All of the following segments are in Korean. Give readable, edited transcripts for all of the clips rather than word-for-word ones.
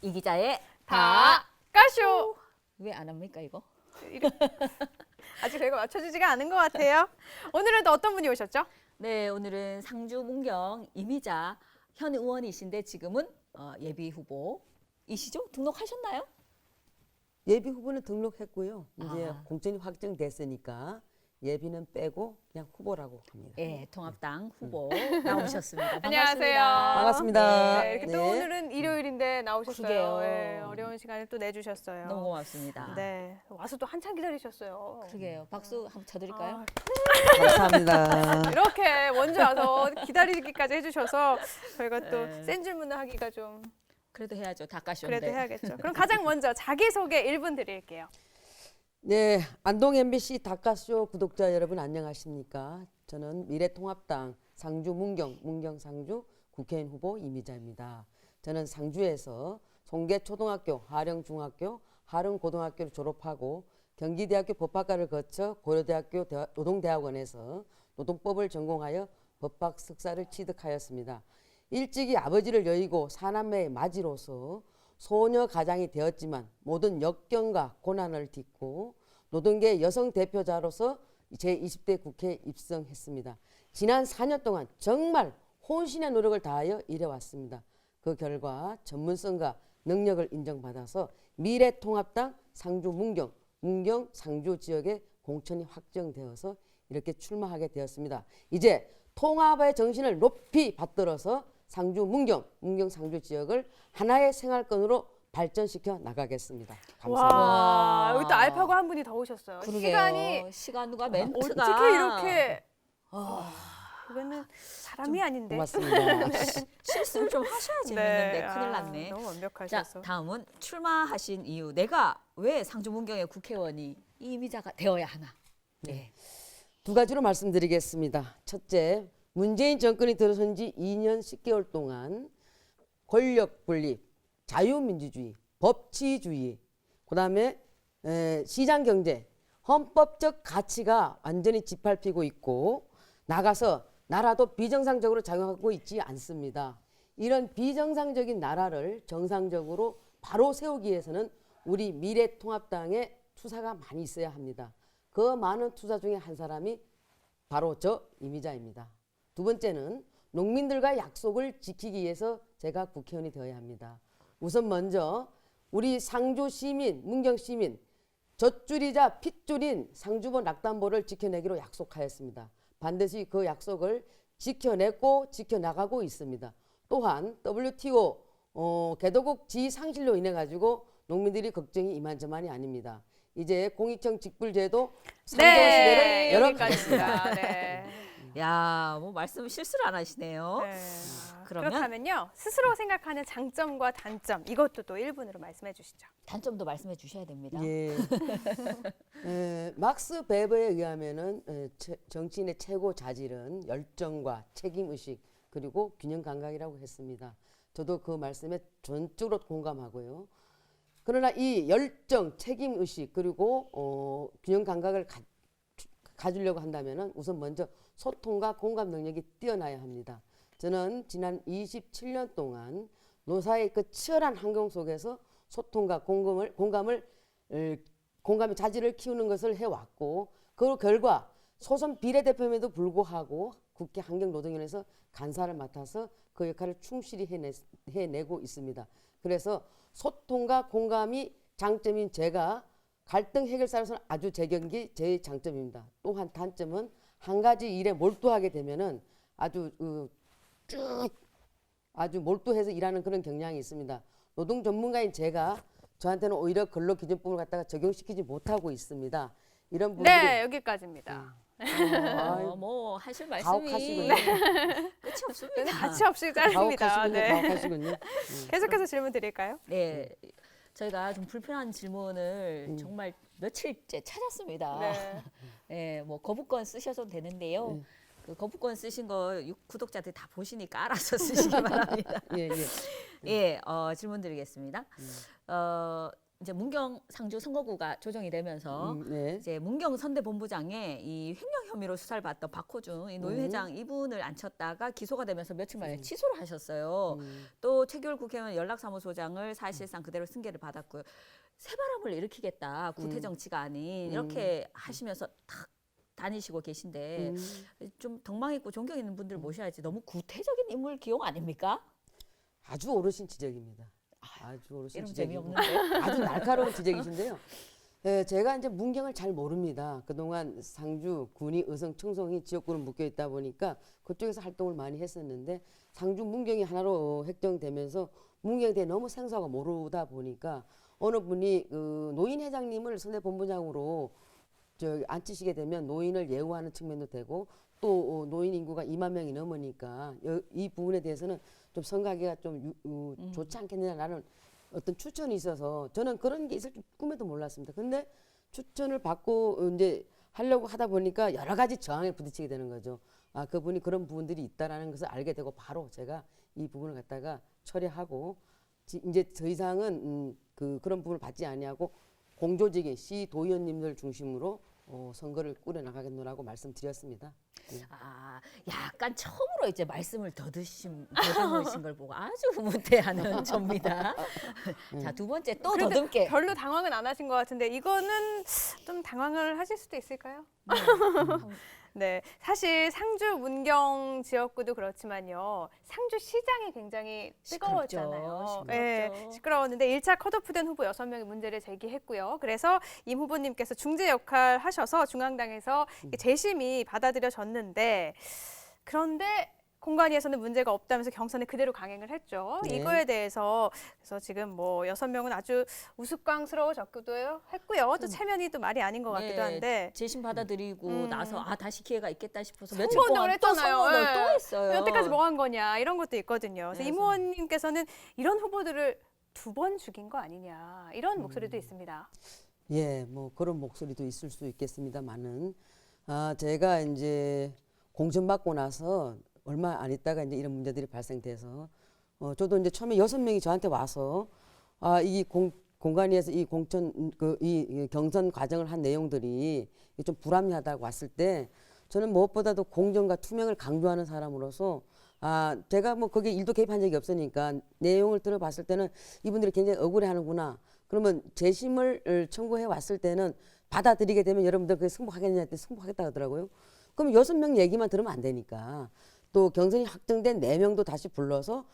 이 기자의 다까쇼. 왜 안 합니까 이거? 아직 저희가 맞춰주지가 않은 것 같아요. 오늘은 또 어떤 분이 오셨죠? 네, 오늘은 상주 문경 이미자 현 의원이신데 지금은 예비 후보이시죠? 등록하셨나요? 예비 후보는 등록했고요. 이제 아. 공천이 확정됐으니까 예비는 빼고 그냥 후보라고 합니다. 예, 통합당 후보 나오셨습니다. 안녕하세요. 반갑습니다. 네, 이렇게 또 네. 오늘은 일요일인데 나오셨어요. 그러게요. 네, 어려운 시간을 또 내주셨어요. 너무 고맙습니다. 네, 와서 또 한참 기다리셨어요. 그러게요. 박수 한번 쳐드릴까요? 감사합니다. 이렇게 먼저 와서 기다리기까지 해주셔서 저희가 또 네. 센 질문을 하기가 좀 그래도 해야죠. 닭가쇼인데. 그래도 해야겠죠. 그럼 가장 먼저 자기소개 1분 드릴게요. 네, 안동 MBC 닭가쇼 구독자 여러분 안녕하십니까? 저는 미래통합당 상주 문경 상주 국회의원 후보 이미자입니다. 저는 상주에서 송계초등학교, 하령중학교, 하령고등학교를 졸업하고 경기대학교 법학과를 거쳐 고려대학교 노동대학원에서 노동법을 전공하여 법학 석사를 취득하였습니다. 일찍이 아버지를 여의고 사남매의 맞이로서 소녀 가장이 되었지만 모든 역경과 고난을 딛고 노동계 여성 대표자로서 제20대 국회에 입성했습니다. 지난 4년 동안 정말 혼신의 노력을 다하여 일해왔습니다. 그 결과 전문성과 능력을 인정받아서 미래통합당 상주 문경 상주 지역에 공천이 확정되어서 이렇게 출마하게 되었습니다. 이제 통합의 정신을 높이 받들어서 상주 문경 상주 지역을 하나의 생활권으로 발전시켜 나가겠습니다. 감사합니다. 와, 여기 또 알파고 한 분이 더 오셨어요. 그러게요. 시간과 멘트가 어떻게 이렇게 이거는 사람이 아닌데. 고맙습니다. 실수를 좀 하셔야 재밌는데 큰일 났네. 너무 자, 완벽하셔서. 다음은 출마하신 이유. 내가 왜 상주 문경의 국회의원이 이미자가 되어야 하나? 네. 두 가지로 말씀드리겠습니다. 첫째, 문재인 정권이 들어선 지 2년 10개월 동안 권력 분립, 자유민주주의, 법치주의, 그다음에 시장 경제, 헌법적 가치가 완전히 짓밟히고 있고 나가서 나라도 비정상적으로 작용하고 있지 않습니다. 이런 비정상적인 나라를 정상적으로 바로 세우기 위해서는 우리 미래통합당의 투사가 많이 있어야 합니다. 그 많은 투사 중에 한 사람이 바로 저 이미자입니다. 두 번째는 농민들과 약속을 지키기 위해서 제가 국회의원이 되어야 합니다. 우선 먼저 우리 상주 시민, 문경 시민 젖줄이자 핏줄인 상주보 낙담보를 지켜내기로 약속하였습니다. 반드시 그 약속을 지켜냈고 지켜나가고 있습니다. 또한 WTO 개도국 지상실로 인해 가지고 농민들이 걱정이 이만저만이 아닙니다. 이제 공익청 직불제도 3개월 시대를 열어가겠습니다. 네. 야, 뭐 말씀 실수를 안 하시네요. 네. 그러면? 그렇다면요. 스스로 생각하는 장점과 단점 이것도 또 1분으로 말씀해 주시죠. 단점도 말씀해 주셔야 됩니다. 예. 막스 베버에 의하면은 정치인의 최고 자질은 열정과 책임 의식 그리고 균형 감각이라고 했습니다. 저도 그 말씀에 전적으로 공감하고요. 그러나 이 열정, 책임 의식 그리고 균형 감각을 가지려고 한다면은 우선 먼저 소통과 공감 능력이 뛰어나야 합니다. 저는 지난 27년 동안 노사의 그 치열한 환경 속에서 소통과 공감의 자질을 키우는 것을 해왔고 그 결과 소선 비례대표임에도 불구하고 국회 환경노동위원회에서 간사를 맡아서 그 역할을 충실히 해내고 있습니다. 그래서 소통과 공감이 장점인 제가 갈등 해결사로서는 아주 제격이 제 장점입니다. 또한 단점은 한 가지 일에 몰두하게 되면은 아주 몰두해서 일하는 그런 경향이 있습니다. 노동 전문가인 제가 저한테는 오히려 근로기준법을 갖다가 적용시키지 못하고 있습니다. 이런 분들이 네, 여기까지입니다. 뭐 하실 말씀이 가혹하시군요. 끝이 없습니다. 가치 없이 짧습니다. 가혹하시군요. 네. 가혹하시군요. 계속해서 질문 드릴까요? 네, 저희가 좀 불편한 질문을 정말 며칠째 찾았습니다. 네. 네, 뭐 거부권 쓰셔도 되는데요. 그 거부권 쓰신 거 구독자들 다 보시니까 알아서 쓰시기 바랍니다. 예, 예. 예, 질문 드리겠습니다. 이제 문경 상주 선거구가 조정이 되면서 네. 이제 문경 선대본부장에 이 횡령 혐의로 수사를 받던 박호준 이 노인 회장 이분을 앉혔다가 기소가 되면서 며칠 만에 치소를 하셨어요. 또 최규일 국회의원 연락사무소장을 사실상 그대로 승계를 받았고요. 새바람을 일으키겠다 구태 정치가 아닌 이렇게 하시면서 탁 다니시고 계신데 좀 덕망 있고 존경 있는 분들 모셔야지 너무 구태적인 인물 기용 아닙니까? 아주 어르신 지적입니다. 아주 어르신 이름 지적이고 재미없는데. 아주 날카로운 지적이신데요. 예, 제가 이제 문경을 잘 모릅니다. 그동안 상주, 군위, 의성, 청송이 지역구로 묶여 있다 보니까 그쪽에서 활동을 많이 했었는데 상주, 문경이 하나로 획정되면서 문경에 대해 너무 생소하고 모르다 보니까 어느 분이 그 노인 회장님을 선대본부장으로 앉히시게 되면 노인을 예우하는 측면도 되고 또 노인 인구가 2만 명이 넘으니까 이 부분에 대해서는 좀 선가기가 좀 좋지 않겠느냐라는 어떤 추천이 있어서 저는 그런 게 있을 줄 꿈에도 몰랐습니다. 근데 추천을 받고 이제 하려고 하다 보니까 여러 가지 저항에 부딪히게 되는 거죠. 아, 그분이 그런 부분들이 있다라는 것을 알게 되고 바로 제가 이 부분을 갖다가 처리하고 이제 더 이상은 그런 부분을 받지 아니하고 공조직의 시 도의원님들 중심으로 선거를 꾸려 나가겠노라고 말씀드렸습니다. 네. 아, 약간 처음으로 이제 말씀을 더듬으신 걸 보고 아주 흐뭇해하는 접니다. 자, 두 번째 또 그래도 더듬게. 별로 당황은 안 하신 것 같은데 이거는 좀 당황을 하실 수도 있을까요? 네, 사실 상주 문경 지역구도 그렇지만요. 상주 시장이 굉장히 뜨거웠잖아요. 네, 시끄러웠는데 1차 컷오프된 후보 6명이 문제를 제기했고요. 그래서 임 후보님께서 중재 역할 하셔서 중앙당에서 재심이 받아들여졌는데 그런데 공관위에서는 문제가 없다면서 경선에 그대로 강행을 했죠. 네. 이거에 대해서 그래서 지금 뭐 6명은 아주 우스꽝스러워졌기도 했고요. 또 체면이 또 말이 아닌 것 같기도 한데 재심 받아들이고 나서 다시 기회가 있겠다 싶어서 며칠 선거운동을 동안 또 했잖아요. 선거운동을 예. 또 했어요. 여태까지 뭐 한 거냐 이런 것도 있거든요. 그래서 네, 임 의원님께서는 이런 후보들을 2번 죽인 거 아니냐 이런 목소리도 있습니다. 예, 뭐 그런 목소리도 있을 수 있겠습니다만은 제가 이제 공천받고 나서 얼마 안 있다가 이제 이런 문제들이 발생돼서 저도 이제 처음에 6명이 저한테 와서 이 공관위에서 이 공천 이 경선 과정을 한 내용들이 좀 불합리하다고 왔을 때 저는 무엇보다도 공정과 투명을 강조하는 사람으로서 제가 뭐 거기에 일도 개입한 적이 없으니까 내용을 들어봤을 때는 이분들이 굉장히 억울해하는구나. 그러면 재심을 청구해 왔을 때는 받아들이게 되면 여러분들 그게 승복하겠냐 했더니 승복하겠다 하더라고요. 그럼 6명 얘기만 들으면 안 되니까 또 경선이 확정된 4명도 다시 불러서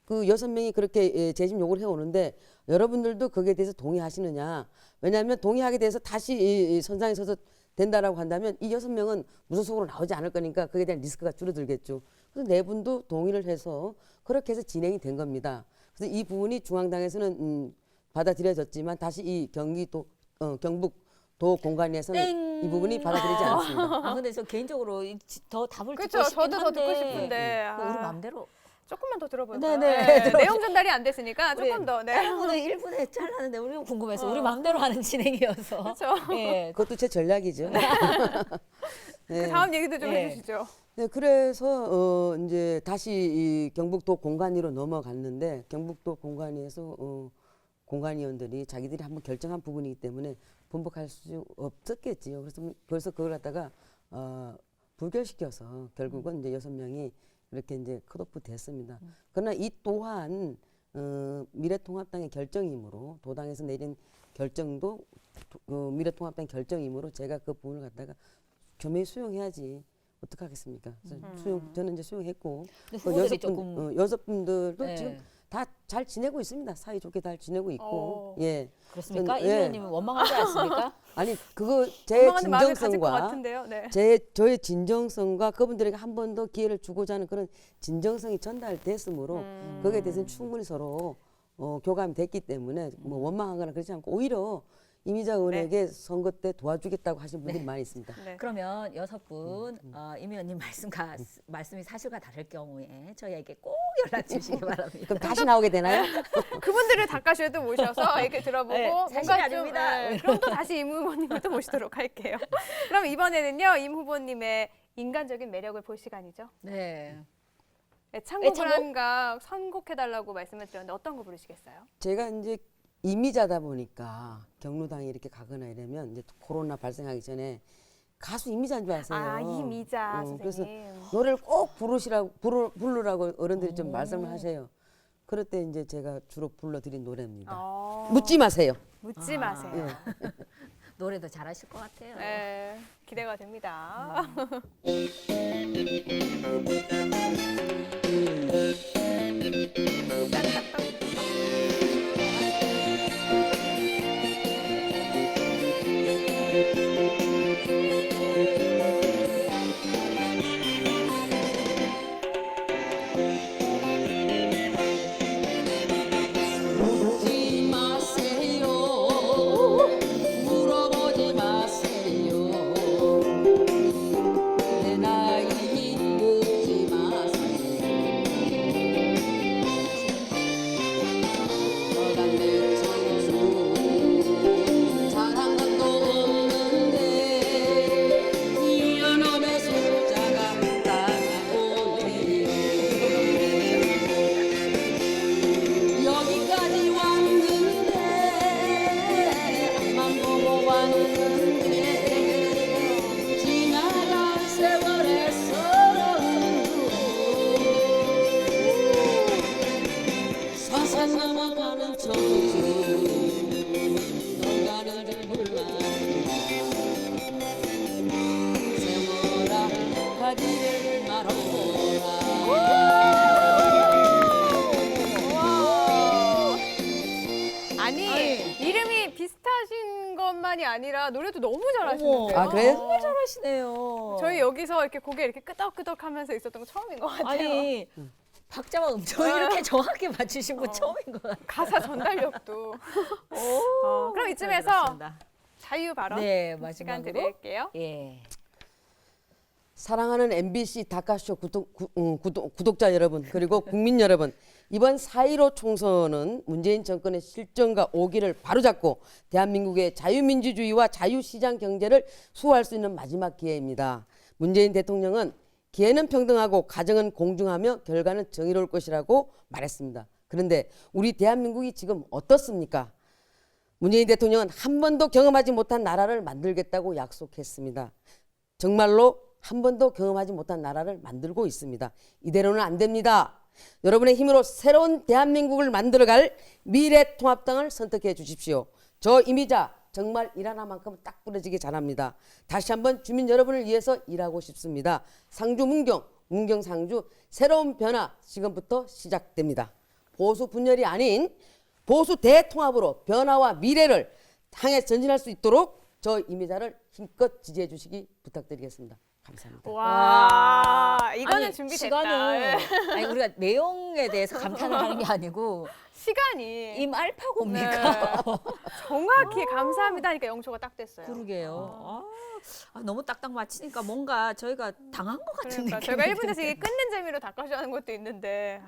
그 6명이 그렇게 재심 요구를 해오는데 여러분들도 거기에 대해서 동의하시느냐. 왜냐하면 동의하게 돼서 다시 이 선상에 서서 된다라고 한다면 이 6명은 무소속으로 나오지 않을 거니까 거기에 대한 리스크가 줄어들겠죠. 그래서 4분도 동의를 해서 그렇게 해서 진행이 된 겁니다. 그래서 이 부분이 중앙당에서는 받아들여졌지만 다시 이 경북도 공관위에서는 이 부분이 받아들이지 않았습니다. 근데 저 개인적으로 더 답을 그렇죠. 듣고 싶긴 저도 더 한데 듣고 싶은데 우리 마음대로 조금만 더 들어볼까요? 네네. 내용 전달이 안 됐으니까 우리 조금 더. 네. 1분에 잘랐는데 우리가 궁금해서 우리 마음대로 하는 진행이어서. 그렇죠. 예. 그것도 제 전략이죠. 그 다음 얘기도 좀 해주시죠. 네, 그래서 이제 다시 이 경북도 공관위로 넘어갔는데 경북도 공관위에서 공관위원들이 자기들이 한번 결정한 부분이기 때문에 번복할 수 없었겠지요. 그래서 그걸 갖다가 부결시켜서 결국은 이제 6명이 이렇게 이제 컷오프 됐습니다. 그러나 이 또한 미래통합당의 결정이므로 도당에서 내린 결정도 미래통합당 결정이므로 제가 그 부분을 갖다가 겸허히 수용해야지 어떡하겠습니까? 저는 이제 수용했고 근데 후보들이 여섯 분들도 네. 지금 다 잘 지내고 있습니다. 사이 좋게 잘 지내고 있고 예. 그렇습니까? 임 예. 의원님은 원망하지 않습니까? 아니 그거 제 원망하는 마음을 가질 것 진정성과 같은데요. 네. 저의 진정성과 그분들에게 한 번 더 기회를 주고자 하는 그런 진정성이 전달됐으므로 거기에 대해서는 충분히 서로 교감이 됐기 때문에 뭐 원망하거나 그러지 않고 오히려 이미자 의원에게 선거 때 도와주겠다고 하시는 분들이 많이 있습니다. 네. 그러면 6분 임 의원님 말씀이 사실과 다를 경우에 저희에게 꼭 연락 주시기 바랍니다. 그럼 다시 나오게 되나요? 그분들을 닭가시에도 모셔서 이렇게 들어보고 네, 뭔가 사실이 좀, 아닙니다. 네, 그럼 또 다시 임 후보님을 또 모시도록 할게요. 그럼 이번에는요 임 후보님의 인간적인 매력을 볼 시간이죠. 네. 애창곡을 한가 선곡해달라고 말씀을 드렸는데 어떤 거 부르시겠어요? 제가 이제 이미자다 보니까 경로당에 이렇게 가거나 이러면 이제 코로나 발생하기 전에 가수 이미자인 줄 아세요. 아, 이미자 그래서 선생님. 노래를 꼭 부르라고 어른들이 좀 말씀을 하세요. 그럴 때 이제 제가 주로 불러드린 노래입니다. 묻지 마세요. 묻지 아. 마세요. 노래도 잘하실 것 같아요. 네, 기대가 됩니다. 묻지 마세요. 물어보지 마세요. 내 나이 묻지 마세요. 너가 내 장수 잘한 것도 없는데 이년놈의 숫자가 다가오네요. 여기까지 왔는데 앞만 보고 왔는데 지나간 세월의 서러움도 서서 넘어가는 청춘 너가는 줄 몰랐구나. 세월아 가지를 말아보라. 아니, 이름이 비슷하신 것만이 아니라 노래도 너무 잘하시는데요. 아, 그래요? 정말 잘하시네요. 저희 여기서 이렇게 고개 이렇게 끄덕끄덕하면서 있었던 거 처음인 것 같아요. 아니 박자와 음정을 이렇게 정확히 맞추신 분 처음인 것 같아요. 가사 전달력도. 그럼 이쯤에서 그렇습니다. 자유 발언 네, 시간 마지막으로 드릴게요. 예. 사랑하는 MBC 다카쇼 구독자 여러분 그리고 국민 여러분, 이번 4.15 총선은 문재인 정권의 실정과 오기를 바로잡고 대한민국의 자유민주주의와 자유시장 경제를 수호할 수 있는 마지막 기회입니다. 문재인 대통령은 기회는 평등하고 가정은 공정하며 결과는 정의로울 것이라고 말했습니다. 그런데 우리 대한민국이 지금 어떻습니까? 문재인 대통령은 한 번도 경험하지 못한 나라를 만들겠다고 약속했습니다. 정말로 한 번도 경험하지 못한 나라를 만들고 있습니다. 이대로는 안 됩니다. 여러분의 힘으로 새로운 대한민국을 만들어갈 미래통합당을 선택해 주십시오. 저 이미자 정말 일 하나만큼은 딱 부러지게 잘합니다. 다시 한번 주민 여러분을 위해서 일하고 싶습니다. 상주 문경 상주 새로운 변화 지금부터 시작됩니다. 보수 분열이 아닌 보수 대통합으로 변화와 미래를 향해 전진할 수 있도록 저 이미자를 힘껏 지지해 주시기 부탁드리겠습니다. 감사합니다. 와, 이거는 아니, 준비됐다. 시간은 네. 아니 우리가 내용에 대해서 감탄을 하는 게 아니고 시간이 임 알파고입니까? 정확히 감사합니다 하니까 영초가 딱 됐어요. 그러게요. 너무 딱딱 맞히니까 뭔가 저희가 당한 것 같은 그러니까 느낌이 저희가 1분에서 드네요. 이게 끊는 재미로 닦아주는 하는 것도 있는데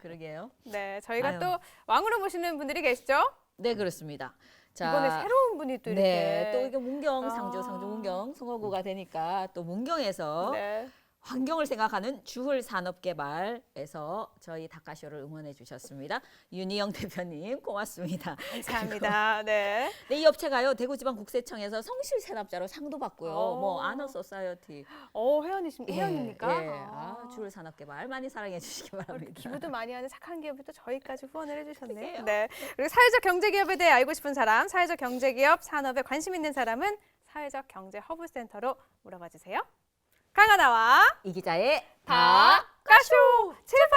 그러게요. 네, 저희가 아유. 또 왕으로 모시는 분들이 계시죠? 네, 그렇습니다. 자, 이번에 새로운 분이 또 이렇게 네, 또 이게 문경 아. 상주 문경 선거구가 되니까 또 문경에서 네. 환경을 생각하는 주hul 산업개발에서 저희 다카쇼를 응원해 주셨습니다. 윤희영 대표님 고맙습니다. 감사합니다. 네. 네, 이 업체가요 대구지방국세청에서 성실 세납자로 상도 받고요. 오. 뭐 아너 소사이어티 회원입니까? 예. 주hul 산업개발 많이 사랑해 주시기 바랍니다. 기부도 많이 하는 착한 기업이 또 저희까지 후원을 해주셨네요. 그러게요. 네. 그리고 사회적 경제기업에 대해 알고 싶은 사람, 사회적 경제기업 산업에 관심 있는 사람은 사회적 경제 허브센터로 물어봐 주세요. 강하나와 이 기자의 다까쇼 제발.